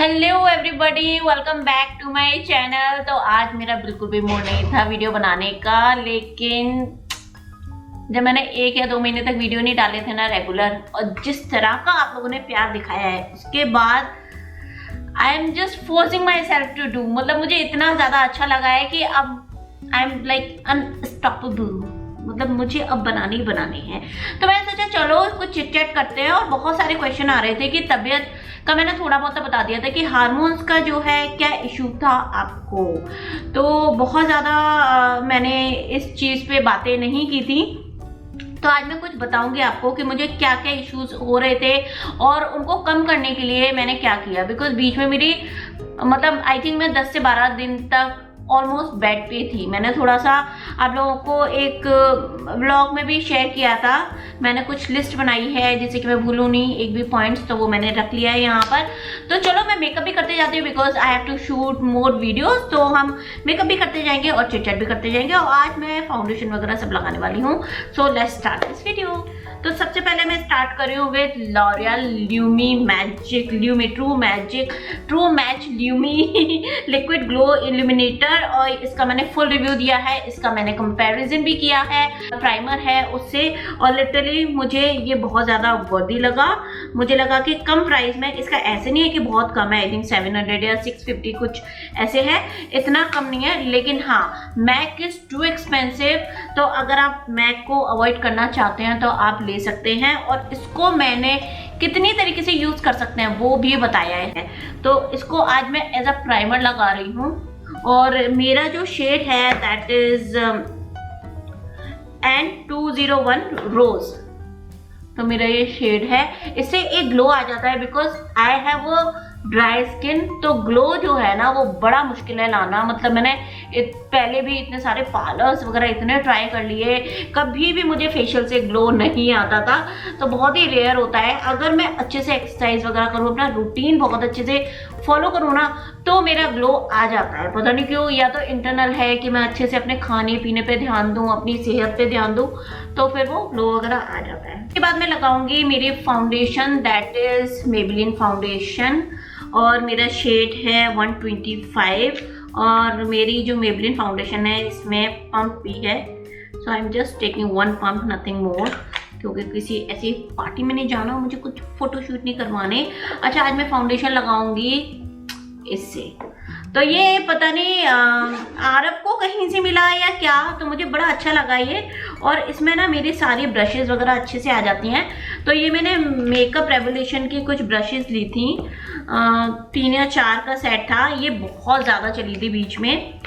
Hello everybody, welcome back to my channel. तो आज मेरा बिल्कुल भी मूड नहीं था वीडियो बनाने का, लेकिन जब मैंने 1 या 2 महीने तक वीडियो नहीं डाले थे ना रेगुलर, और जिस तरह का आप लोगों ने प्यार दिखाया है उसके बाद I am just forcing myself to do. मतलब मुझे इतना ज़्यादा अच्छा लगा है कि अब आई एम लाइक अनस्टॉपेबल। मतलब मुझे अब बनाने ही बनाने हैं। तो मैंने सोचा चलो कुछ चिट चैट करते हैं। और बहुत सारे क्वेश्चन आ रहे थे कि तबीयत का मैंने थोड़ा बहुत बता दिया था कि हार्मोन्स का जो है क्या इशू था आपको। तो बहुत ज़्यादा मैंने इस चीज़ पे बातें नहीं की थी। तो आज मैं कुछ बताऊंगी आपको कि मुझे क्या क्या इश्यूज हो रहे थे और उनको कम करने के लिए मैंने क्या किया। बिकॉज बीच में मेरी मतलब आई थिंक मैं 10 से 12 दिन तक ऑलमोस्ट बेड पे थी। मैंने थोड़ा सा आप लोगों को एक व्लॉग में भी शेयर किया था। मैंने कुछ लिस्ट बनाई है जिससे कि मैं भूलूं नहीं एक भी पॉइंट्स, तो वो मैंने रख लिया है यहाँ पर। तो चलो मैं मेकअप भी करते जाती हूँ because I have to shoot more videos. तो हम मेकअप भी करते जाएंगे और चिट चैट भी करते जाएंगे। और आज मैं फाउंडेशन वगैरह सब लगाने वाली हूँ। So let's start this video. तो सबसे पहले मैं स्टार्ट कर रही हूँ with L'Oreal Lumi Magic True Match Lumi liquid glow illuminator. और इसका मैंने फुल रिव्यू दिया है, इसका मैंने कंपैरिजन भी किया है प्राइमर है उससे। और लिटरली मुझे ये बहुत ज़्यादा वर्दी लगा। मुझे लगा कि कम प्राइस में, इसका ऐसे नहीं है कि बहुत कम है, आई थिंक 700 या 650 कुछ ऐसे है, इतना कम नहीं है। लेकिन हाँ, मैक इज टू एक्सपेंसिव। तो अगर आप मैक को अवॉइड करना चाहते हैं तो आप ले सकते हैं। और इसको मैंने कितनी तरीके से यूज कर सकते हैं वो भी बताया है। तो इसको आज मैं एज अ प्राइमर लगा रही हूँ। और मेरा जो शेड है दैट इज N201 रोज। तो मेरा ये शेड है, इससे एक ग्लो आ जाता है because I have dry skin. तो ग्लो जो है ना वो बड़ा मुश्किल है लाना। मतलब मैंने पहले भी इतने सारे पार्लर्स वगैरह इतने ट्राई कर लिए, कभी भी मुझे फेशियल से ग्लो नहीं आता था। तो बहुत ही रेयर होता है। अगर मैं अच्छे से एक्सरसाइज वगैरह करूँ, अपना रूटीन बहुत अच्छे से फॉलो करूँ ना, तो मेरा ग्लो आ जाता है। पता नहीं क्यों, या तो इंटरनल है कि मैं अच्छे से अपने खाने पीने पे ध्यान दूँ, अपनी सेहत पे ध्यान दूँ, तो फिर वो ग्लो वगैरह आ जाता है। उसके बाद मैं लगाऊंगी मेरी foundation that is Maybelline foundation. और मेरा शेड है 125। और मेरी जो मेबेलिन फाउंडेशन है इसमें पंप भी है। So I am just taking 1 pump, nothing more, क्योंकि किसी ऐसी पार्टी में नहीं जाना, मुझे कुछ फोटोशूट नहीं करवाने। अच्छा, आज मैं फाउंडेशन लगाऊंगी इससे। तो ये पता नहीं आरव को कहीं से मिला या क्या, तो मुझे बड़ा अच्छा लगा ये। और इसमें ना मेरी सारी ब्रशेस वगैरह अच्छे से आ जाती हैं। तो ये मैंने मेकअप रेवोल्यूशन की कुछ ब्रशेस ली थी, 3 या 4 का सेट था। ये बहुत ज़्यादा चली थी बीच में,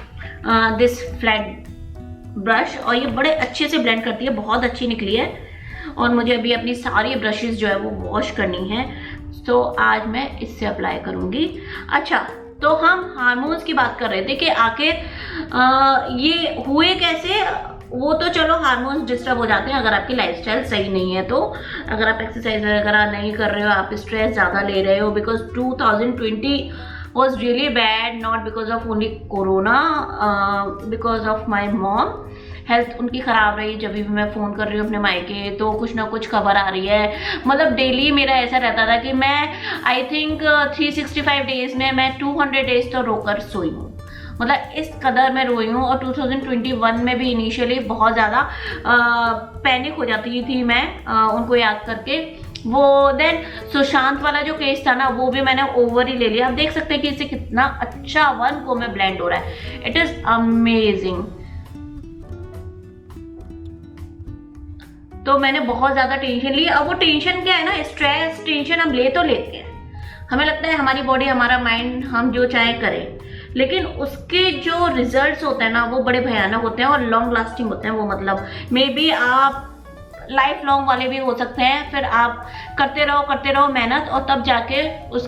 दिस फ्लैट ब्रश। और ये बड़े अच्छे से ब्लेंड करती है, बहुत अच्छी निकली है। और मुझे अभी अपनी सारी ब्रशेस जो है वो वॉश करनी है। तो आज मैं इससे अप्लाई करूँगी। अच्छा, तो हम हार्मोन्स की बात कर रहे थे कि आखिर ये हुए कैसे। वो तो चलो हार्मोन्स डिस्टर्ब हो जाते हैं अगर आपकी लाइफस्टाइल सही नहीं है। तो अगर आप एक्सरसाइज वगैरह नहीं कर रहे हो, आप स्ट्रेस ज़्यादा ले रहे हो, because 2020 was really bad, not because of only corona, because of my mom. Health उनकी ख़राब रही। जब भी मैं फ़ोन कर रही हूँ अपने मायके तो कुछ ना कुछ खबर आ रही है। मतलब डेली मेरा ऐसा रहता था कि मैं आई थिंक 365 डेज़ में मैं 200 डेज़ तो रोकर सोई हूँ। मतलब इस कदर मैं रोई हूँ। और 2021 में भी इनिशियली बहुत ज़्यादा पैनिक हो जाती थी मैं उनको याद करके। वो देन सुशांत वाला जो केस था ना, वो भी मैंने ओवर ही ले लिया। आप देख सकते हैं कि इससे कितना अच्छा 1 को में ब्लेंड हो रहा है। It is amazing. तो मैंने बहुत ज़्यादा टेंशन ली। अब वो टेंशन क्या है ना, स्ट्रेस टेंशन हम ले तो लेते हैं, हमें लगता है हमारी बॉडी हमारा माइंड हम जो चाहे करें, लेकिन उसके जो रिजल्ट्स होते हैं ना वो बड़े भयानक होते हैं और लॉन्ग लास्टिंग होते हैं। वो मतलब मे बी आप लाइफ लॉन्ग वाले भी हो सकते हैं। फिर आप करते रहो मेहनत, और तब जाके उस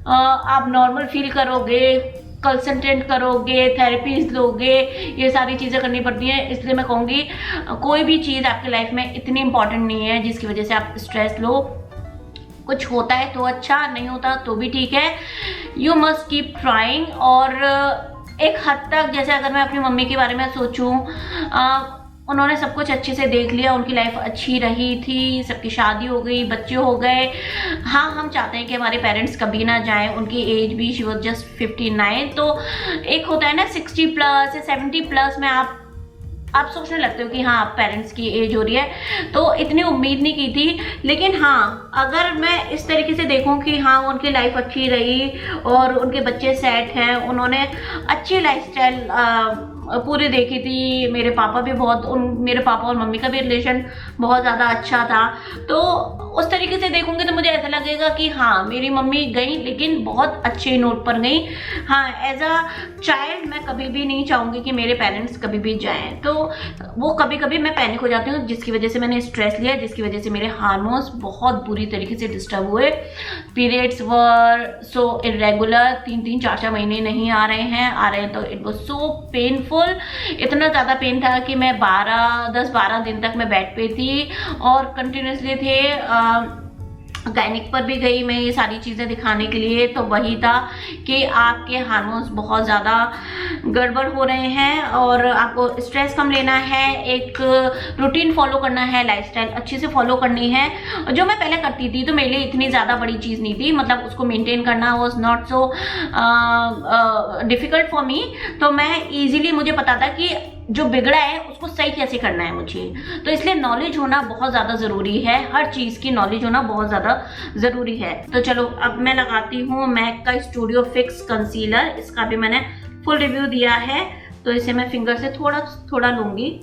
आप नॉर्मल फील करोगे, कंसंट्रेट करोगे, थेरेपीज लोगे, ये सारी चीज़ें करनी पड़ती हैं। इसलिए मैं कहूँगी कोई भी चीज़ आपकी लाइफ में इतनी इंपॉर्टेंट नहीं है जिसकी वजह से आप स्ट्रेस लो। कुछ होता है तो अच्छा, नहीं होता तो भी ठीक है। You must keep trying. और एक हद तक, जैसे अगर मैं अपनी मम्मी के बारे में सोचूं, उन्होंने सब कुछ अच्छे से देख लिया, उनकी लाइफ अच्छी रही थी, सबकी शादी हो गई, बच्चे हो गए। हाँ, हम चाहते हैं कि हमारे पेरेंट्स कभी ना जाएं, उनकी एज भी शी वॉज जस्ट 59। तो एक होता है ना 60 प्लस या 70 प्लस में आप सोचने लगते हो कि हाँ पेरेंट्स की एज हो रही है, तो इतनी उम्मीद नहीं की थी। लेकिन हाँ, अगर मैं इस तरीके से देखूं कि हाँ उनकी लाइफ अच्छी रही और उनके बच्चे सेट हैं, उन्होंने अच्छी लाइफस्टाइल पूरी देखी थी। मेरे पापा और मम्मी का भी रिलेशन बहुत ज़्यादा अच्छा था। तो उस तरीके से देखूंगी तो मुझे ऐसा लगेगा कि हाँ मेरी मम्मी गई, लेकिन बहुत अच्छे नोट पर गई। हाँ, एज अ चाइल्ड मैं कभी भी नहीं चाहूँगी कि मेरे पेरेंट्स कभी भी जाएं। तो वो कभी कभी मैं पैनिक हो जाती हूँ, जिसकी वजह से मैंने स्ट्रेस लिया, जिसकी वजह से मेरे हार्मोन्स बहुत बुरी तरीके से डिस्टर्ब हुए। पीरियड्स वर सो इरेगुलर, 3-3 4-4 महीने नहीं आ रहे हैं तो इट वॉज सो पेनफुल। इतना ज़्यादा पेन था कि मैं 10-12 दिन तक मैं बेड पे थी और कंटिन्यूसली थे। गायनिक पर भी गई मैं ये सारी चीज़ें दिखाने के लिए, तो वही था कि आपके हार्मोन्स बहुत ज़्यादा गड़बड़ हो रहे हैं और आपको स्ट्रेस कम लेना है, एक रूटीन फॉलो करना है, लाइफस्टाइल अच्छे से फॉलो करनी है। जो मैं पहले करती थी तो मेरे लिए इतनी ज़्यादा बड़ी चीज़ नहीं थी, मतलब उसको मेंटेन करना was not so difficult for me. तो मैं ईजिली, मुझे पता था कि जो बिगड़ा है उसको सही कैसे करना है मुझे। तो इसलिए नॉलेज होना बहुत ज़्यादा ज़रूरी है, हर चीज़ की नॉलेज होना बहुत ज़्यादा ज़रूरी है। तो चलो अब मैं लगाती हूँ मैक का स्टूडियो फिक्स कंसीलर। इसका भी मैंने फुल रिव्यू दिया है, तो इसे मैं फिंगर से थोड़ा थोड़ा लूँगी।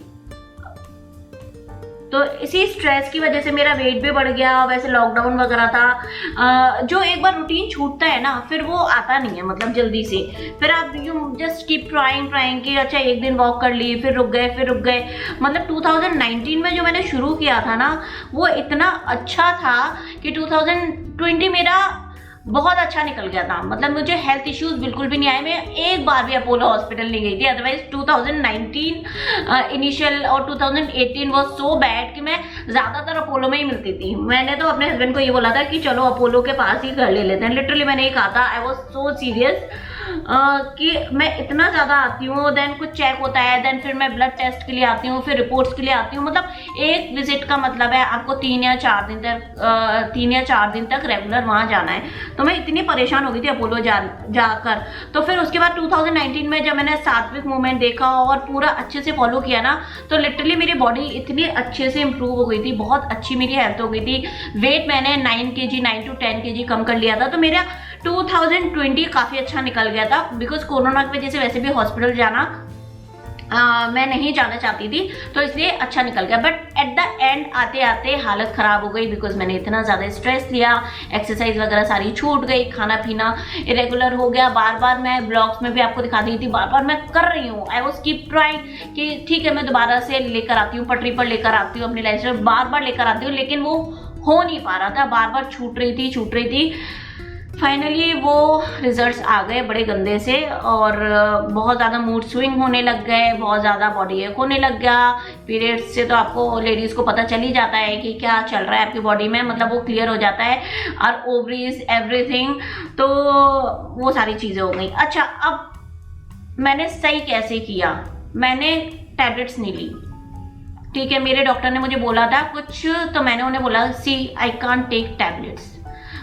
तो इसी स्ट्रेस की वजह से मेरा वेट भी बढ़ गया। वैसे लॉकडाउन वगैरह था, जो एक बार रूटीन छूटता है ना फिर वो आता नहीं है, मतलब जल्दी से। फिर आप यू जस्ट कीप ट्राइंग कि अच्छा एक दिन वॉक कर ली, फिर रुक गए। मतलब 2019 में जो मैंने शुरू किया था ना वो इतना अच्छा था कि 2020 मेरा बहुत अच्छा निकल गया था। मतलब मुझे हेल्थ इश्यूज बिल्कुल भी नहीं आए, मैं एक बार भी अपोलो हॉस्पिटल नहीं गई थी। अदरवाइज 2019 इनिशियल और 2018 वाज सो बैड कि मैं ज़्यादातर अपोलो में ही मिलती थी। मैंने तो अपने हस्बैंड को ये बोला था कि चलो अपोलो के पास ही कर ले लेते हैं। लिटरली मैंने ये कहा था, आई वॉज सो सीरियस कि मैं इतना ज़्यादा आती हूँ, देन कुछ चेक होता है, देन फिर मैं ब्लड टेस्ट के लिए आती हूँ, फिर रिपोर्ट्स के लिए आती हूँ। मतलब एक विजिट का मतलब है आपको 3 या 4 दिन तक रेगुलर वहाँ जाना है। तो मैं इतनी परेशान हो गई थी अपोलो जाकर। तो फिर उसके बाद 2019 में जब मैंने सात्विक मूवमेंट देखा और पूरा अच्छे से फॉलो किया ना, तो लिटरली मेरी बॉडी इतनी अच्छे से इंप्रूव हो गई थी, बहुत अच्छी मेरी हेल्थ हो गई थी। वेट मैंने 9 to 10 kg कम कर लिया था। तो मेरा 2020 काफ़ी अच्छा निकल गया था, बिकॉज कोरोना की वजह से वैसे भी हॉस्पिटल जाना मैं नहीं जाना चाहती थी, तो इसलिए अच्छा निकल गया। बट एट द एंड आते आते हालत ख़राब हो गई, बिकॉज मैंने इतना ज़्यादा स्ट्रेस लिया, एक्सरसाइज वगैरह सारी छूट गई, खाना पीना इरेगुलर हो गया। बार बार मैं ब्लॉग्स में भी आपको दिखा दी थी, बार बार मैं कर रही हूँ, आई वॉज कीप ट्राइंग कि ठीक है मैं दोबारा से लेकर आती हूँ, पटरी पर लेकर आती हूँ अपनी लाइफ में, बार बार लेकर आती हूँ, लेकिन वो हो नहीं पा रहा था, बार बार छूट रही थी। फाइनली वो रिजल्ट्स आ गए बड़े गंदे से, और बहुत ज़्यादा मूड स्विंग होने लग गए, बहुत ज़्यादा बॉडी एक होने लग गया। पीरियड्स से तो आपको लेडीज़ को पता चल ही जाता है कि क्या चल रहा है आपकी बॉडी में, मतलब वो क्लियर हो जाता है, और ओवरीज एवरीथिंग, तो वो सारी चीज़ें हो गई। अच्छा, अब मैंने सही कैसे किया? मैंने टैबलेट्स नहीं ली, ठीक है। मेरे डॉक्टर ने मुझे बोला था कुछ, तो मैंने उन्हें बोला सी आई कांट टेक टैबलेट्स।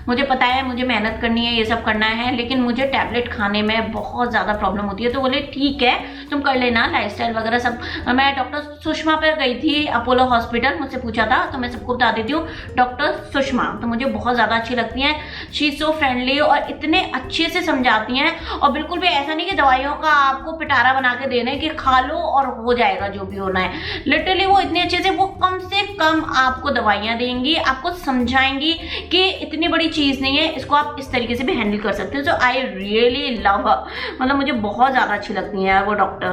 मुझे पता है मुझे मेहनत करनी है, ये सब करना है, लेकिन मुझे टैबलेट खाने में बहुत ज़्यादा प्रॉब्लम होती है। तो बोले ठीक है तुम कर लेना, लाइफस्टाइल वगैरह सब। मैं डॉक्टर सुषमा पर गई थी अपोलो हॉस्पिटल, मुझसे पूछा था, तो मैं सबको बता देती हूँ, डॉक्टर सुषमा तो मुझे बहुत ज़्यादा अच्छी लगती हैं। शी इज़ सो फ्रेंडली और इतने अच्छे से समझाती हैं, और बिल्कुल भी ऐसा नहीं कि दवाइयों का आपको पिटारा बना के देना है कि खा लो और हो जाएगा जो भी होना है। लिटरली वो इतने अच्छे से, वो कम से कम आपको दवाइयाँ देंगी, आपको समझाएंगी कि इतनी बड़ी चीज़ नहीं है, इसको आप इस तरीके से भी हैंडल कर सकते हो। सो आई रियली लव हर, मतलब मुझे बहुत ज़्यादा अच्छी लगती है वो डॉक्टर।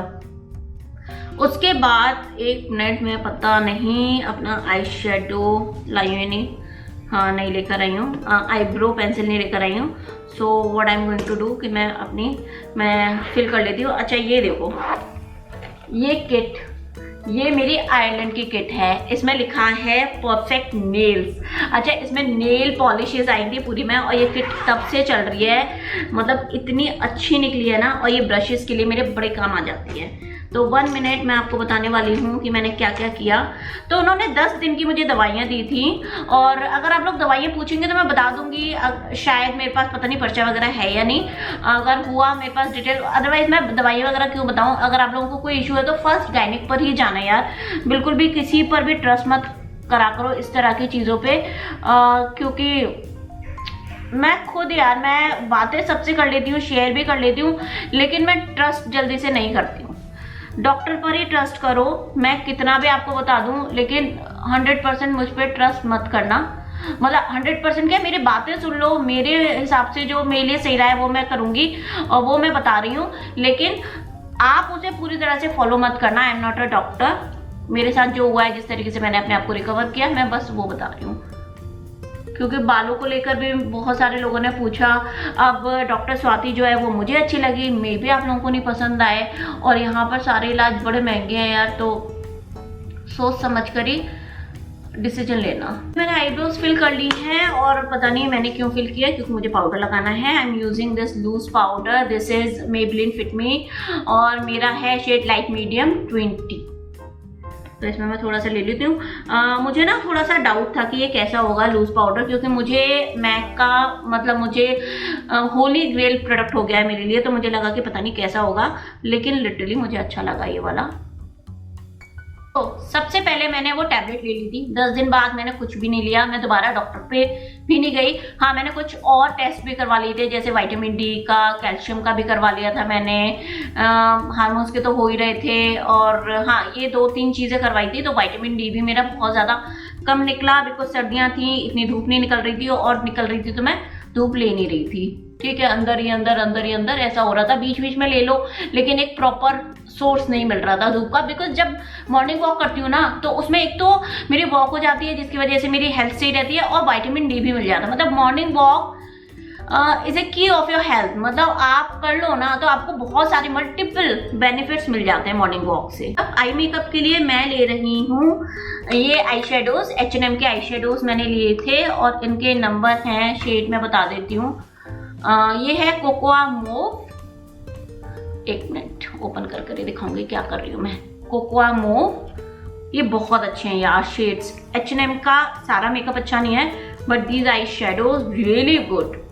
उसके बाद 1 मिनट में पता नहीं अपना आई शेडो लाई हुई नहीं, हाँ नहीं लेकर आई हूँ, आईब्रो पेंसिल नहीं लेकर आई हूँ। So what I am going to do कि मैं फिल कर लेती हूँ। अच्छा ये देखो, ये किट, ये मेरी आयरलैंड की किट है, इसमें लिखा है परफेक्ट नेल्स। अच्छा, इसमें नेल पॉलिशेस आई थी पूरी में, और ये किट तब से चल रही है, मतलब इतनी अच्छी निकली है ना, और ये ब्रशेस के लिए मेरे बड़े काम आ जाती है। तो 1 मिनट मैं आपको बताने वाली हूँ कि मैंने क्या क्या किया। तो उन्होंने 10 दिन की मुझे दवाइयाँ दी थी, और अगर आप लोग दवाइयाँ पूछेंगे तो मैं बता दूंगी, शायद मेरे पास पता नहीं पर्चा वगैरह है या नहीं, अगर हुआ मेरे पास डिटेल, अदरवाइज मैं दवाइयाँ वगैरह क्यों बताऊँ। अगर आप लोगों को कोई इशू है तो फर्स्ट गायनिक पर ही जाना यार, बिल्कुल भी किसी पर भी ट्रस्ट मत करा करो इस तरह की चीज़ों पे, क्योंकि मैं खुद यार मैं बातें सबसे कर लेती हूँ, शेयर भी कर लेती हूँ, लेकिन मैं ट्रस्ट जल्दी से नहीं करती हूँ। डॉक्टर पर ही ट्रस्ट करो, मैं कितना भी आपको बता दूँ, लेकिन 100% मुझ पर ट्रस्ट मत करना। मतलब 100% क्या, मेरी बातें सुन लो, मेरे हिसाब से जो मेरे लिए सही रहा है वो मैं करूँगी और वो मैं बता रही हूँ, लेकिन आप उसे पूरी तरह से फॉलो मत करना। I am not a doctor. मेरे साथ जो हुआ है, जिस तरीके से मैंने अपने आप को रिकवर किया, मैं बस वो बता रही हूँ। क्योंकि बालों को लेकर भी बहुत सारे लोगों ने पूछा। अब डॉक्टर स्वाति जो है वो मुझे अच्छी लगी, मे भी आप लोगों को नहीं पसंद आए, और यहाँ पर सारे इलाज बड़े महंगे हैं यार, तो सोच समझ कर ही डिसीजन लेना। मैंने आईब्रोज फिल कर ली है, और पता नहीं मैंने क्यों फिल किया, क्योंकि मुझे पाउडर लगाना है। I am using this loose powder, this is Maybelline Fit Me, और मेरा है शेड लाइट मीडियम 20। तो इसमें मैं थोड़ा सा ले लेती हूँ। मुझे ना थोड़ा सा डाउट था कि ये कैसा होगा लूज पाउडर, क्योंकि मुझे मैक का मतलब मुझे होली ग्रेल प्रोडक्ट हो गया है मेरे लिए, तो मुझे लगा कि पता नहीं कैसा होगा, लेकिन लिटरली मुझे अच्छा लगा ये वाला। तो सबसे पहले मैंने वो टैबलेट ले ली थी, 10 दिन बाद मैंने कुछ भी नहीं लिया, मैं दोबारा डॉक्टर पे भी नहीं गई। हाँ, मैंने कुछ और टेस्ट भी करवा लिए थे, जैसे विटामिन डी का, कैल्शियम का भी करवा लिया था मैंने, हार्मोन्स के तो हो ही रहे थे, और हाँ ये 2-3 चीज़ें करवाई थी। तो विटामिन डी भी मेरा बहुत ज़्यादा कम निकला, बिकॉज सर्दियाँ थी, इतनी धूप नहीं निकल रही थी, और निकल रही थी तो मैं धूप ले नहीं रही थी, ठीक है, अंदर ही अंदर ऐसा हो रहा था। बीच बीच में ले लो, लेकिन एक प्रॉपर सोर्स नहीं मिल रहा था धूप का, बिकॉज जब मॉर्निंग वॉक करती हूँ ना, तो उसमें एक तो मेरी वॉक हो जाती है, जिसकी वजह से मेरी हेल्थ सही रहती है, और विटामिन डी भी मिल जाता है। मतलब मॉर्निंग वॉक इज ए की ऑफ योर हेल्थ। मतलब आप कर लो ना तो आपको बहुत सारे मल्टीपल बेनिफिट्स मिल जाते हैं मॉर्निंग वॉक से। अब आई मेकअप के लिए मैं ले रही हूँ ये आई शेडोज, H&M के आई शेडोज मैंने लिए थे, और इनके नंबर हैं, शेड मैं बता देती हूँ। ये है कोकोआ मूव, एक मिनट ओपन कर दिखाऊंगी क्या कर रही हूँ मैं। कोकोआ मूव, ये बहुत अच्छे हैं यार शेड्स। H&M का सारा मेकअप अच्छा नहीं है, but these eye shadows really good.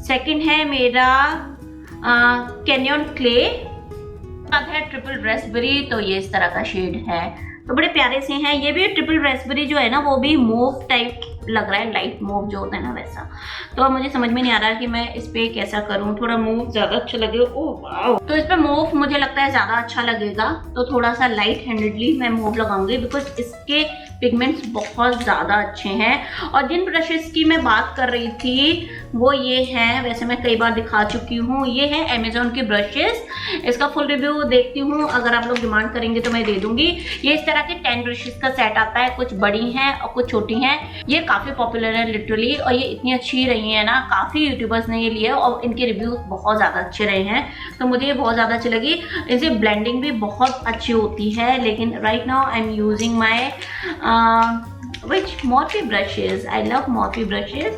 Second है मेरा कैनियन क्ले, बाद है ट्रिपल रेस्पबेरी, तो ये इस तरह का शेड है, तो बड़े प्यारे से हैं। ये भी ट्रिपल रेस्पबेरी जो है ना, वो भी मूव टाइप लग रहा है, लाइट मूव जो होता है ना वैसा। तो अब मुझे समझ में नहीं आ रहा कि मैं इस पे कैसा करूं, थोड़ा मूव ज्यादा अच्छा लगेगा। ओह वाओ, तो इस पे मूव मुझे लगता है ज्यादा अच्छा लगेगा, तो थोड़ा सा लाइट हैंडेडली मैं मूव लगाऊंगी, बिकॉज इसके पिगमेंट्स बहुत ज़्यादा अच्छे हैं। और जिन ब्रशेस की मैं बात कर रही थी वो ये हैं, वैसे मैं कई बार दिखा चुकी हूँ, ये है अमेजोन के ब्रशेस। इसका फुल रिव्यू देखती हूँ, अगर आप लोग डिमांड करेंगे तो मैं दे दूंगी। ये इस तरह के 10 ब्रशेस का सेट आता है, कुछ बड़ी हैं और कुछ छोटी हैं। ये काफ़ी पॉपुलर है लिटरली, और ये इतनी अच्छी रही है ना, काफ़ी यूट्यूबर्स ने ये लिया और इनके रिव्यूज बहुत ज़्यादा अच्छे रहे हैं, तो मुझे ये बहुत ज़्यादा अच्छी लगी। इनसे ब्लेंडिंग भी बहुत अच्छी होती है, लेकिन right now I am using my which Morphe brushes, I love Morphe brushes।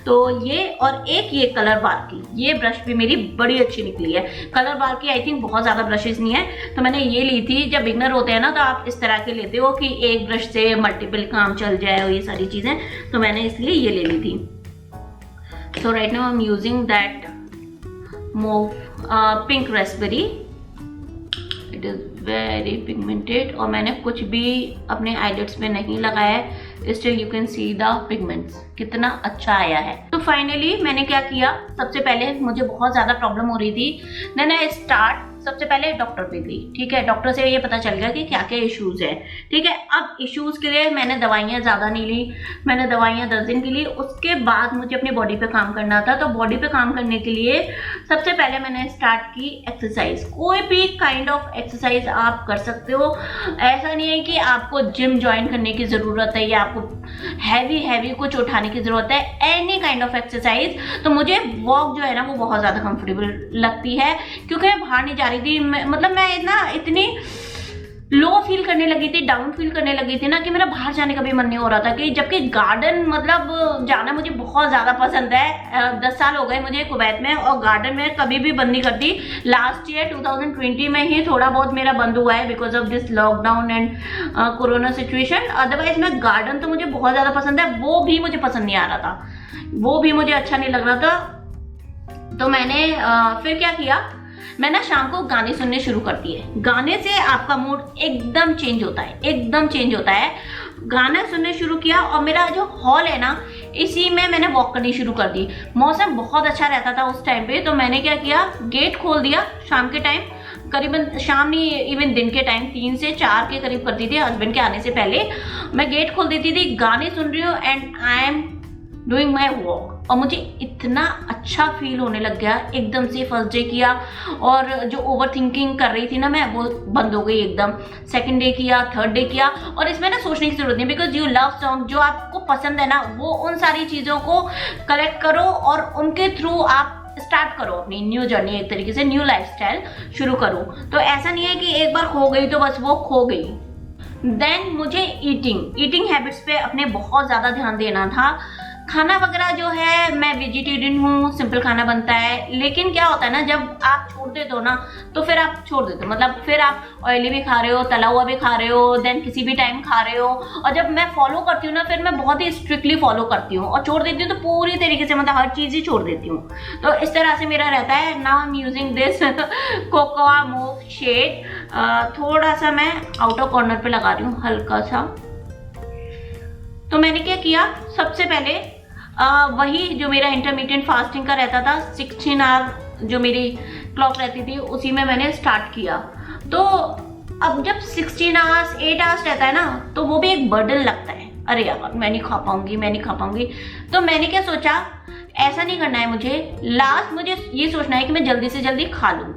तो ये और एक ये कलर बार की, ये ब्रश भी मेरी बड़ी अच्छी निकली है। कलर बार की आई थिंक बहुत ज़्यादा ब्रशेस नहीं है, तो मैंने ये ली थी। जब बिगनर होते हैं ना तो आप इस तरह के लेते हो कि एक ब्रश से मल्टीपल काम चल जाए और ये सारी चीज़ें, तो मैंने इसलिए ये ले ली थी। तो right now I am using that move pink Raspberry, it is very pigmented, और मैंने कुछ भी अपने आईलिड्स पे नहीं लगाया है, still you can see the pigments, कितना अच्छा आया है। तो फाइनली मैंने क्या किया, सबसे पहले मुझे बहुत ज़्यादा प्रॉब्लम हो रही थी, देन आई स्टार्ट सबसे पहले डॉक्टर पे गई, ठीक है। डॉक्टर से ये पता चल गया कि क्या क्या इश्यूज है, ठीक है। अब इश्यूज के लिए मैंने दवाइयाँ ज़्यादा नहीं ली, मैंने दवाइयाँ 10 दिन के लिए। उसके बाद मुझे अपनी बॉडी पे काम करना था, तो बॉडी पे काम करने के लिए सबसे पहले मैंने स्टार्ट की एक्सरसाइज। कोई भी काइंड ऑफ एक्सरसाइज आप कर सकते हो, ऐसा नहीं है कि आपको जिम ज्वाइन करने की ज़रूरत है या आपको हैवी कुछ उठाने की ज़रूरत है, एनी काइंड ऑफ एक्सरसाइज। तो मुझे वॉक जो है ना वो बहुत ज़्यादा कंफर्टेबल लगती है, क्योंकि मैं बाहर नहीं जा रही थी, मतलब मैं ना इतनी लो फील करने लगी थी, डाउन फील करने लगी थी ना, कि मेरा बाहर जाने का भी मन नहीं हो रहा था। कि जबकि गार्डन मतलब जाना मुझे बहुत ज़्यादा पसंद है। 10 साल हो गए मुझे कुवैत में, और गार्डन में कभी भी बंद नहीं करती। लास्ट ईयर 2020 में ही थोड़ा बहुत मेरा बंद हुआ है because of this lockdown and corona situation. Otherwise मैं गार्डन तो मुझे बहुत ज़्यादा पसंद है, वो भी मुझे पसंद नहीं आ रहा था, वो भी मुझे अच्छा नहीं लग रहा था। तो मैंने फिर क्या किया, मैं ना शाम को गाने सुनने शुरू करती है। गाने से आपका मूड एकदम चेंज होता है, एकदम चेंज होता है। गाना सुनने शुरू किया, और मेरा जो हॉल है ना, इसी में मैंने वॉक करनी शुरू कर दी। मौसम बहुत अच्छा रहता था उस टाइम पे, तो मैंने क्या किया, गेट खोल दिया शाम के टाइम, करीबन शाम नहीं इवन दिन के टाइम 3 से 4 के करीब करती थी, हस्बैंड के आने से पहले मैं गेट खोल देती थी, गाने सुन रही हूँ and I am doing my walk. और मुझे इतना अच्छा फील होने लग गया एकदम से। फर्स्ट डे किया, और जो ओवर थिंकिंग कर रही थी ना मैं, वो बंद हो गई एकदम। सेकंड डे किया, थर्ड डे किया, और इसमें ना सोचने की जरूरत नहीं, बिकॉज यू लव सॉन्ग, जो आपको पसंद है ना, वो उन सारी चीज़ों को कलेक्ट करो और उनके थ्रू आप स्टार्ट करो अपनी न्यू जर्नी, एक तरीके से न्यू लाइफस्टाइल शुरू करो। तो ऐसा नहीं है कि एक बार खो गई तो बस वो खो गई। देन मुझे ईटिंग हैबिट्स पे अपने बहुत ज़्यादा ध्यान देना था। खाना वगैरह जो है, मैं वेजिटेरियन हूँ, सिंपल खाना बनता है। लेकिन क्या होता है ना, जब आप छोड़ देते हो ना, तो फिर आप छोड़ देते हो, मतलब फिर आप ऑयली भी खा रहे हो, तला हुआ भी खा रहे हो, देन किसी भी टाइम खा रहे हो। और जब मैं फॉलो करती हूँ ना, फिर मैं बहुत ही स्ट्रिक्टली फॉलो करती हूँ, और छोड़ देती हूँ तो पूरी तरीके से, मतलब हर चीज़ ही छोड़ देती हूँ। तो इस तरह से मेरा रहता है। Now I am using this cocoa mauve shade. थोड़ा सा मैं आउटर कॉर्नर पे लगा रही हूँ, हल्का सा। तो मैंने क्या किया, सबसे पहले वही जो मेरा इंटरमीडिएट फास्टिंग का रहता था, 16 आवर जो मेरी क्लॉक रहती थी, उसी में मैंने स्टार्ट किया। तो अब जब 16 आवर्स 8 आवर्स रहता है ना, तो वो भी एक बर्डन लगता है, अरे यार मैं नहीं खा पाऊंगी। तो मैंने क्या सोचा, ऐसा नहीं करना है मुझे, मुझे ये सोचना है कि मैं जल्दी से जल्दी खा लूँ,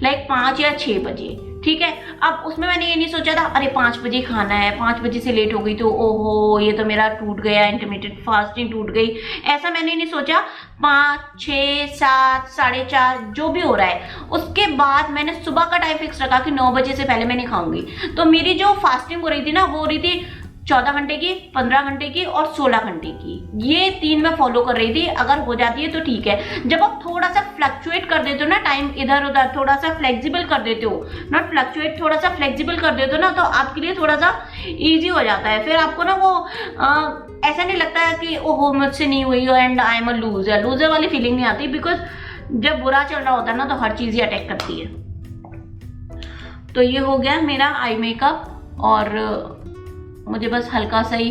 लाइक 5 या 6 बजे, ठीक है। अब उसमें मैंने ये नहीं सोचा था अरे 5 बजे खाना है, 5 बजे से लेट हो गई तो ओहो ये तो मेरा टूट गया, इंटरमीडिएट फास्टिंग टूट गई, ऐसा मैंने नहीं सोचा। 5, 6, 7, 4:30 जो भी हो रहा है, उसके बाद मैंने सुबह का टाइम फिक्स रखा कि 9 बजे से पहले मैं नहीं खाऊंगी। तो मेरी जो फास्टिंग हो रही थी ना, वो हो रही थी 14 घंटे की, 15 घंटे की और 16 घंटे की। ये 3 मैं फॉलो कर रही थी। अगर हो जाती है तो ठीक है। जब आप थोड़ा सा फ्लक्चुएट कर देते हो ना, टाइम इधर उधर थोड़ा सा फ्लेक्सिबल कर देते हो, नॉट फ्लक्चुएट, थोड़ा सा फ्लेक्सिबल कर देते हो ना, तो आपके लिए थोड़ा सा ईजी हो जाता है। फिर आपको ना वो ऐसा नहीं लगता है कि ओहो मुझसे नहीं हुई and I am a loser वाली फीलिंग नहीं आती। बिकॉज जब बुरा चल रहा होता है ना, तो हर चीज़ ही अटैक करती है। तो ये हो गया मेरा आई मेकअप, और मुझे बस हल्का सा ही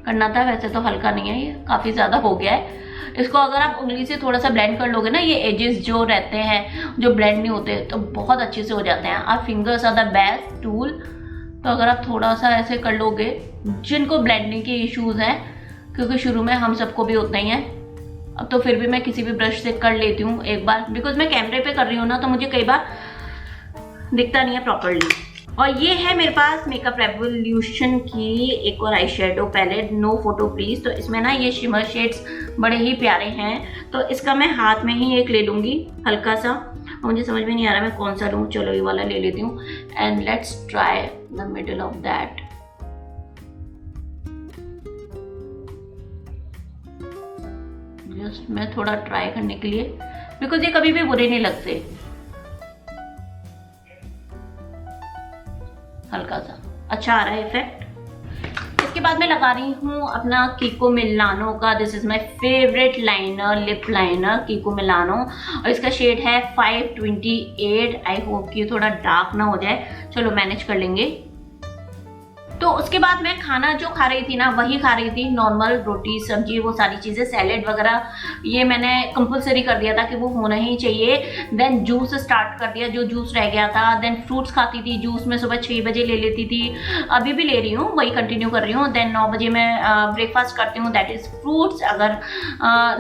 करना था। वैसे तो हल्का नहीं है, ये काफ़ी ज़्यादा हो गया है। इसको अगर आप उंगली से थोड़ा सा ब्लेंड कर लोगे ना, ये एजेस जो रहते हैं जो ब्लेंड नहीं होते, तो बहुत अच्छे से हो जाते हैं। आप fingers are the best tool. तो अगर आप थोड़ा सा ऐसे कर लोगे, जिनको ब्लेंडिंग के इश्यूज़ हैं, क्योंकि शुरू में हम सबको भी उतना ही है, अब तो फिर भी मैं किसी भी ब्रश से कर लेती हूँ एक बार, बिकॉज मैं कैमरे पे कर रही हूँ ना, तो मुझे कई बार दिखता नहीं है प्रॉपरली। और ये है मेरे पास मेकअप रेवोल्यूशन की एक और eye shadow palette, no photo please. तो इसमें ना ये शिमर शेड्स बड़े ही प्यारे हैं। तो इसका मैं हाथ में ही एक ले लूँगी हल्का सा, और मुझे समझ में नहीं आ रहा मैं कौन सा लूँ, चलो ये वाला ले लेती हूँ। And let's try the middle of that. Just मैं थोड़ा ट्राई करने के लिए, बिकॉज ये कभी भी बुरे नहीं लगते। हल्का सा अच्छा आ रहा है इफेक्ट। इसके बाद मैं लगा रही हूँ अपना कीको मिलानो का, this is my favourite liner, lip liner कीको Milano, और इसका शेड है 528। आई होप कि थोड़ा डार्क ना हो जाए, चलो मैनेज कर लेंगे। तो उसके बाद मैं खाना जो खा रही थी ना, वही खा रही थी, नॉर्मल रोटी सब्जी वो सारी चीज़ें, सैलेड वगैरह ये मैंने कंपलसरी कर दिया था कि वो होना ही चाहिए। देन जूस स्टार्ट कर दिया, जो जूस रह गया था। देन फ्रूट्स खाती थी, जूस मैं सुबह 6 बजे ले लेती थी, अभी भी ले रही हूँ, वही कंटिन्यू कर रही हूँ। देन 9 बजे मैं ब्रेकफास्ट करती हूँ, दैट इज़ फ्रूट्स। अगर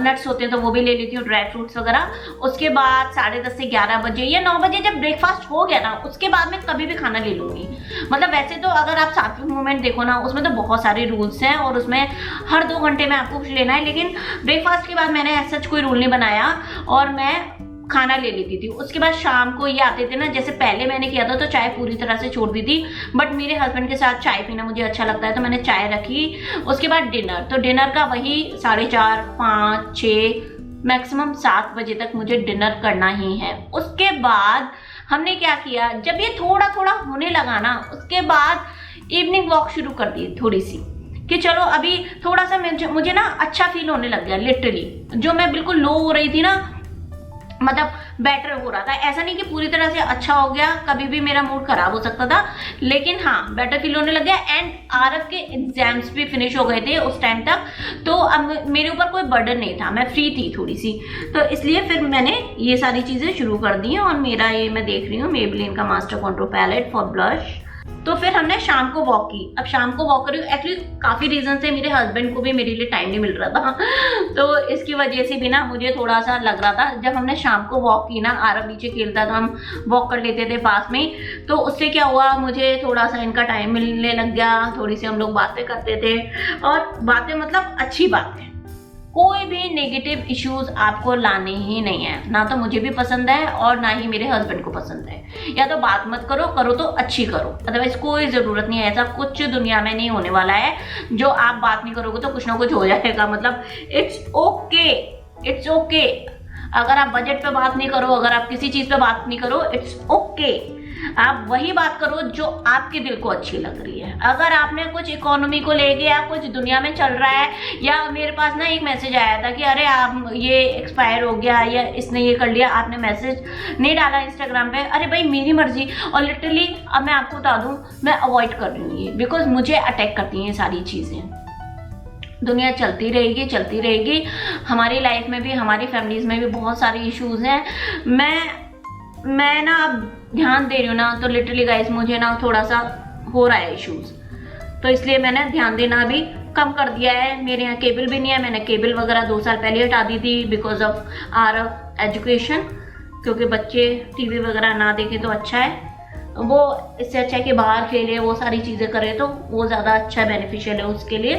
नट्स होते हैं तो वो भी ले लेती हूँ, ड्राई फ्रूट्स वगैरह। उसके बाद 10:30 से 11 बजे या 9 बजे जब ब्रेकफास्ट हो गया ना, उसके बाद मैं कभी भी खाना ले लूँगी। मतलब वैसे तो अगर आप सात्विक मूवमेंट देखो ना, उसमें तो बहुत सारे रूल्स हैं और उसमें हर 2 घंटे में आपको कुछ लेना है, लेकिन ब्रेकफास्ट के बाद मैंने ऐसा कोई रूल नहीं बनाया और मैं खाना ले लेती थी। उसके बाद शाम को ये आते थे ना, जैसे पहले मैंने किया था तो चाय पूरी तरह से छोड़ दी थी, बट मेरे हस्बैंड के साथ चाय पीना मुझे अच्छा लगता है तो मैंने चाय रखी। उसके बाद डिनर, तो डिनर का वही 4:30, 5, 6 मैक्सिमम 7 बजे तक मुझे डिनर करना ही है। उसके बाद हमने क्या किया, जब ये थोड़ा थोड़ा होने लगा ना, उसके बाद इवनिंग वॉक शुरू कर दी थोड़ी सी, कि चलो अभी थोड़ा सा मुझे ना अच्छा फील होने लग गया। लिटरली जो मैं बिल्कुल लो हो रही थी ना, मतलब बेटर हो रहा था, ऐसा नहीं कि पूरी तरह से अच्छा हो गया, कभी भी मेरा मूड खराब हो सकता था, लेकिन हाँ बेटर फील होने लग गया। एंड आरव के एग्जाम्स भी फिनिश हो गए थे उस टाइम तक, तो अब मेरे ऊपर कोई बर्डन नहीं था, मैं फ्री थी थोड़ी सी, तो इसलिए फिर मैंने ये सारी चीजें शुरू कर दी हैं। और मेरा ये मैं देख रही हूँ मेबेलिन का master control palette for blush. तो फिर हमने शाम को वॉक की। अब शाम को वॉक करी, एक्चुअली काफी रीजन से मेरे हस्बैंड को भी मेरे लिए टाइम नहीं मिल रहा था तो इसकी वजह से भी ना मुझे थोड़ा सा लग रहा था। जब हमने शाम को वॉक की ना, आरव नीचे खेलता था, हम वॉक कर लेते थे पास में, तो उससे क्या हुआ, मुझे थोड़ा सा इनका टाइम मिलने लग गया, थोड़ी सी हम लोग बातें करते थे, और बातें मतलब अच्छी बातें। कोई भी नेगेटिव इश्यूज आपको लाने ही नहीं है, ना तो मुझे भी पसंद है और ना ही मेरे हस्बैंड को पसंद है। या तो बात मत करो, करो तो अच्छी करो, अदरवाइज कोई जरूरत नहीं है। ऐसा कुछ दुनिया में नहीं होने वाला है जो आप बात नहीं करोगे तो कुछ ना कुछ हो जाएगा। मतलब इट्स ओके, इट्स ओके। अगर आप बजट पे बात नहीं करो, अगर आप किसी चीज पे बात नहीं करो, इट्स ओके। आप वही बात करो जो आपके दिल को अच्छी लग रही है। अगर आपने कुछ इकोनॉमी को लेके या कुछ दुनिया में चल रहा है, या मेरे पास ना एक मैसेज आया था कि अरे आप ये एक्सपायर हो गया या इसने ये कर लिया, आपने मैसेज नहीं डाला इंस्टाग्राम पे, अरे भाई मेरी मर्जी। और लिटरली अब मैं आपको बता दूं, मैं अवॉइड कर रही हूँ ये, बिकॉज मुझे अटैक करती हैं सारी चीजें। दुनिया चलती रहेगी, चलती रहेगी। हमारी लाइफ में भी, हमारी फैमिलीज में भी बहुत सारे इश्यूज हैं। मैं ना अब ध्यान दे रही हूँ ना, तो लिटरली गाइस मुझे ना थोड़ा सा हो रहा है इश्यूज, तो इसलिए मैंने ध्यान देना भी कम कर दिया है। मेरे यहाँ केबल भी नहीं है, मैंने केबल वगैरह 2 साल पहले हटा दी थी बिकॉज ऑफ आरव एजुकेशन, क्योंकि बच्चे टीवी वगैरह ना देखें तो अच्छा है। वो इससे अच्छा है कि बाहर खेले, वो सारी चीज़ें करे, तो वो ज़्यादा अच्छा बेनिफिशियल है उसके लिए।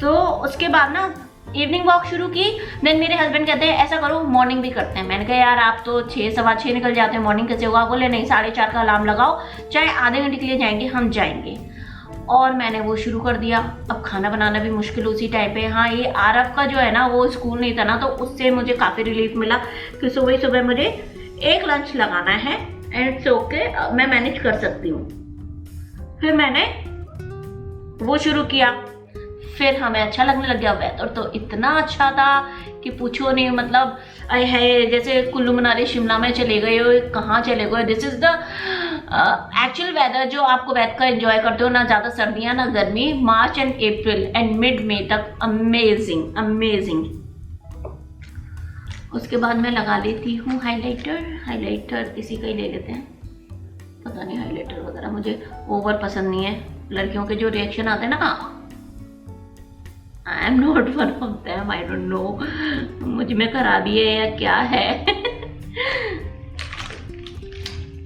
तो उसके बाद ना इवनिंग वॉक शुरू की। देन मेरे हस्बैंड कहते हैं ऐसा करो मॉर्निंग भी करते हैं। मैंने कहा यार आप तो 6, सवा 6 निकल जाते हैं, मॉर्निंग कैसे होगा? बोले नहीं, 4:30 का अलार्म लगाओ, चाहे आधे घंटे के लिए जाएंगे, हम जाएंगे। और मैंने वो शुरू कर दिया। अब खाना बनाना भी मुश्किल उसी टाइम पे। हाँ, ये आरव का जो है ना, वो स्कूल नहीं था ना, तो उससे मुझे काफ़ी रिलीफ मिला कि सुबह सुबह मुझे एक लंच लगाना है एंड इट्स ओके, मैं मैनेज कर सकती हूँ। फिर मैंने वो शुरू किया, फिर हमें अच्छा लगने लग गया। वेदर तो इतना अच्छा था कि पूछो नहीं, मतलब है जैसे कुल्लू मनाली शिमला में चले गए हो, कहाँ चले गए। This is the actual weather जो आपको वेदर का एंजॉय करते हो, ना ज़्यादा सर्दियाँ ना गर्मी। मार्च एंड अप्रैल एंड मिड मई तक अमेजिंग अमेजिंग। उसके बाद मैं लगा लेती हूँ हाइलाइटर इसी का ही ले लेते हैं। पता नहीं हाइलाइटर वगैरह मुझे ओवर पसंद नहीं है। लड़कियों के जो रिएक्शन आते हैं ना, I am not one of them, I don't know मुझ में खराबी है या क्या है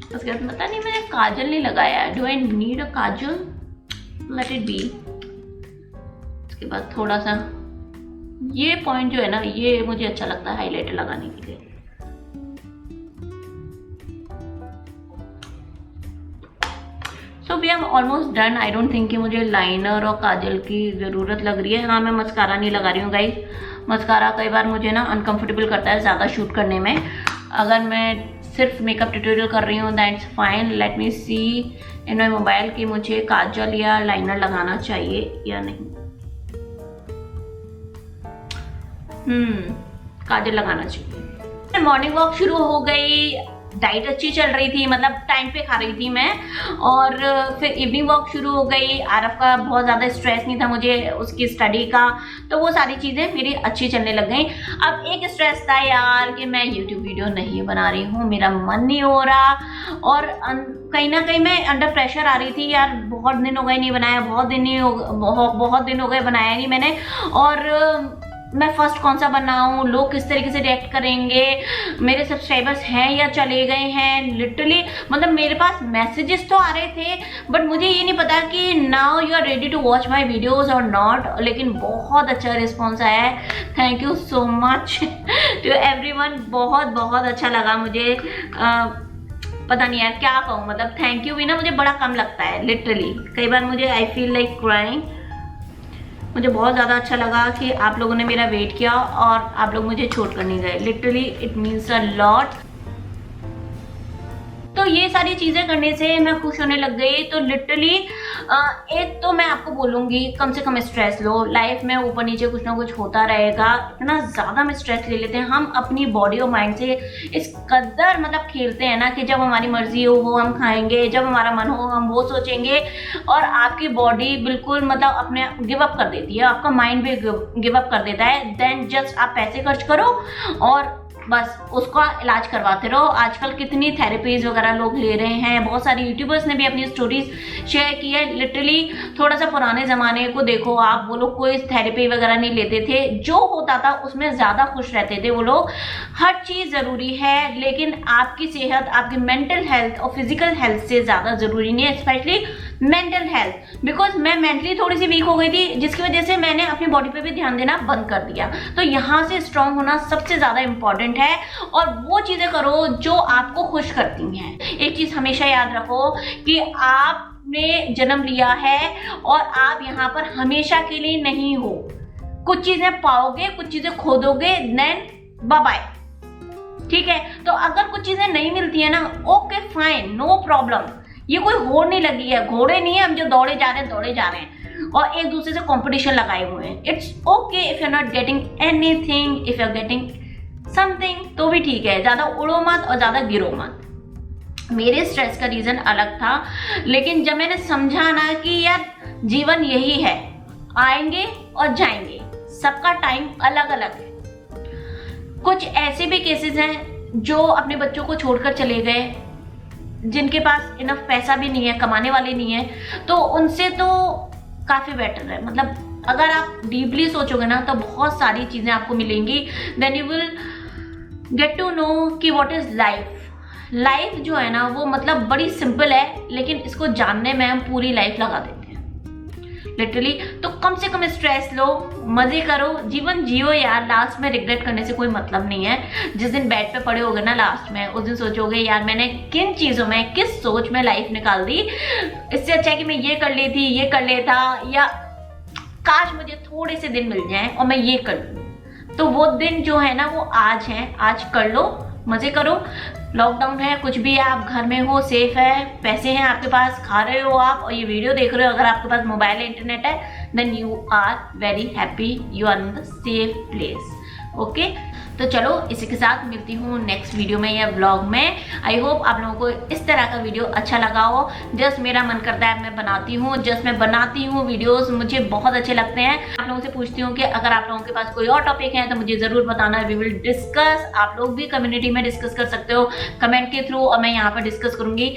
उसके बाद पता नहीं, मैंने काजल नहीं लगाया। Do I need a Kajal? Let it be. उसके बाद थोड़ा सा ये पॉइंट जो है ना, ये मुझे अच्छा लगता है हाइलाइटर लगाने के लिए। So we are almost done. I don't think कि मुझे लाइनर और काजल की ज़रूरत लग रही है। हाँ, मैं मस्कारा नहीं लगा रही हूँ गाइस। मस्कारा कई बार मुझे ना अनकंफर्टेबल करता है ज़्यादा शूट करने में। अगर मैं सिर्फ मेकअप ट्यूटोरियल कर रही हूँ that's fine. Let me see in my mobile कि मुझे काजल या लाइनर लगाना चाहिए या नहीं। काजल लगाना चाहिए। मॉर्निंग वॉक शुरू हो गई, डाइट अच्छी चल रही थी, मतलब टाइम पे खा रही थी मैं। और फिर इवनिंग वॉक शुरू हो गई। आरव का बहुत ज़्यादा स्ट्रेस नहीं था मुझे उसकी स्टडी का, तो वो सारी चीज़ें मेरी अच्छी चलने लग गई। अब एक स्ट्रेस था यार कि मैं यूट्यूब वीडियो नहीं बना रही हूँ, मेरा मन नहीं हो रहा, और कहीं ना कहीं मैं अंडर प्रेशर आ रही थी यार। बहुत दिन हो गए नहीं बनाया, बहुत दिन हो गए बनाया नहीं मैंने। और मैं फर्स्ट कौन सा बनाऊं, लोग किस तरीके से रिएक्ट करेंगे, मेरे सब्सक्राइबर्स हैं या चले गए हैं। लिटरली मतलब मेरे पास मैसेजेस तो आ रहे थे, बट मुझे ये नहीं पता कि now you are ready to watch my videos और नॉट। लेकिन बहुत अच्छा रिस्पॉन्स आया है, thank you so much to everyone. बहुत बहुत अच्छा लगा मुझे। पता नहीं यार क्या कहूँ, मतलब थैंक यू भी ना मुझे बड़ा कम लगता है लिटरली। कई बार मुझे आई फील लाइक क्राइंग। मुझे बहुत ज़्यादा अच्छा लगा कि आप लोगों ने मेरा वेट किया और आप लोग मुझे छोड़ कर नहीं गए। Literally it means a lot. तो ये सारी चीज़ें करने से मैं खुश होने लग गई। तो लिटरली एक तो मैं आपको बोलूँगी कम से कम स्ट्रेस लो। लाइफ में ऊपर नीचे कुछ ना कुछ होता रहेगा। इतना ज़्यादा हम स्ट्रेस ले लेते हैं, हम अपनी बॉडी और माइंड से इस कदर मतलब खेलते हैं ना कि जब हमारी मर्जी हो वो हम खाएंगे, जब हमारा मन हो हम वो सोचेंगे, और आपकी बॉडी बिल्कुल मतलब अपने गिव अप कर देती है, आपका माइंड भी गिव अप कर देता है। देन जस्ट आप पैसे खर्च करो और बस उसका इलाज करवाते रहो। आजकल कितनी थेरेपीज वगैरह लोग ले रहे हैं, बहुत सारे यूट्यूबर्स ने भी अपनी स्टोरीज शेयर की है। लिटरली थोड़ा सा पुराने ज़माने को देखो आप, वो लोग कोई थेरेपी वगैरह नहीं लेते थे, जो होता था उसमें ज़्यादा खुश रहते थे वो लोग। हर चीज़ ज़रूरी है, लेकिन आपकी सेहत, आपकी मेंटल हेल्थ और फिजिकल हेल्थ से ज़्यादा ज़रूरी नहीं है, स्पेशली मेंटल हेल्थ। बिकॉज मैं मेंटली थोड़ी सी वीक हो गई थी, जिसकी वजह से मैंने अपनी बॉडी पे भी ध्यान देना बंद कर दिया। तो यहाँ से स्ट्रांग होना सबसे ज़्यादा इंपॉर्टेंट है, और वो चीजें करो जो आपको खुश करती हैं। एक चीज हमेशा याद रखो कि आपने जन्म लिया है और आप यहाँ पर हमेशा के लिए नहीं हो। कुछ चीजें पाओगे, कुछ चीजें खो दोगे, देन बाय बाय। ठीक है, तो अगर कुछ चीजें नहीं मिलती है ना, ओके फाइन, नो प्रॉब्लम। ये कोई होड़ नहीं लगी है, घोड़े नहीं है हम जो दौड़े जा रहे हैं और एक दूसरे से कंपटीशन लगाए हुए हैं। It's okay if you are not getting anything, if you are getting something तो भी ठीक है। ज्यादा उड़ो मत और ज्यादा गिरो मत। मेरे स्ट्रेस का रीजन अलग था, लेकिन जब मैंने समझा ना कि यार जीवन यही है, आएंगे और जाएंगे, सबका टाइम अलग अलग है। कुछ ऐसे भी केसेस हैं जो अपने बच्चों को छोड़कर चले गए, जिनके पास इनफ पैसा भी नहीं है, कमाने वाले नहीं है, तो उनसे तो काफी बेटर है। मतलब अगर आप डीपली सोचोगे ना तो बहुत सारी चीजें आपको मिलेंगी। Then you will get to know कि व्हाट इज लाइफ। लाइफ जो है ना वो मतलब बड़ी सिंपल है, लेकिन इसको जानने में हम पूरी लाइफ लगा देते हैं लिटरली। तो कम से कम स्ट्रेस लो, मजे करो, जीवन जियो यार। लास्ट में रिग्रेट करने से कोई मतलब नहीं है। जिस दिन बेड पे पड़े होगे ना लास्ट में, उस दिन सोचोगे यार मैंने किन चीजों में, किस सोच में लाइफ निकाल दी। इससे अच्छा है कि मैं ये कर लेती, ये कर लेता, या काश मुझे थोड़े से दिन मिल जाएं और मैं ये कर लूं। तो वो दिन जो है ना वो आज है, आज कर लो, मजे करो। लॉकडाउन है, कुछ भी है, आप घर में हो, सेफ है, पैसे हैं आपके पास, खा रहे हो आप और ये वीडियो देख रहे हो, अगर आपके पास मोबाइल है, इंटरनेट है, then you are very happy, you are in the safe place. Okay, तो चलो इसी के साथ मिलती हूँ नेक्स्ट वीडियो में या व्लॉग में। आई होप आप लोगों को इस तरह का वीडियो अच्छा लगा हो। जस्ट मेरा मन करता है मैं बनाती हूँ, जस्ट मैं बनाती हूँ वीडियोस, मुझे बहुत अच्छे लगते हैं। आप लोगों से पूछती हूँ कि अगर आप लोगों के पास कोई और टॉपिक है तो मुझे ज़रूर बताना, वी विल डिस्कस। आप लोग भी कम्युनिटी में डिस्कस कर सकते हो कमेंट के थ्रू, और मैं यहाँ पर डिस्कस करूँगी।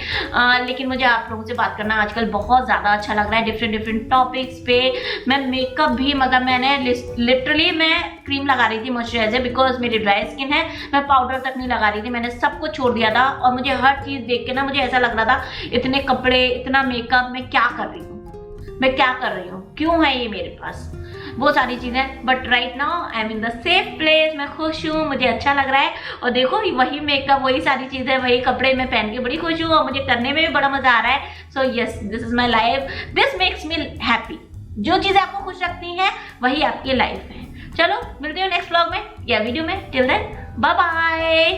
लेकिन मुझे आप लोगों से बात करना आजकल बहुत ज़्यादा अच्छा लग रहा है, डिफरेंट टॉपिक्स पे। मैं मेकअप भी मतलब मैंने लिटरली मैं क्रीम लगा रही थी मॉइस्चराइजर, बिकॉज मेरी ड्राई स्किन है, मैं पाउडर तक नहीं लगा रही थी, मैंने सब कुछ छोड़ दिया था। और मुझे हर चीज देख के ना मुझे ऐसा लग रहा था इतने कपड़े, इतना मेकअप, मैं क्या कर रही हूँ, मैं क्या कर रही हूँ, क्यों है ये मेरे पास, वो सारी चीजें। But right now I M in the safe place, मैं खुश हूँ, मुझे अच्छा लग रहा है। और देखो वही मेकअप, वही सारी चीजें, वही कपड़े मैं पहन के बड़ी खुश हूँ और मुझे करने में भी बड़ा मजा आ रहा है। So yes, this is my life, this makes me happy. जो चीजें आपको खुश रखती हैं वही आपकी लाइफ है। चलो मिलते हैं नेक्स्ट व्लॉग में या वीडियो में। Till then bye bye,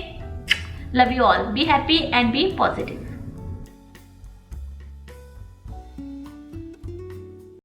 love you all, be happy and be positive.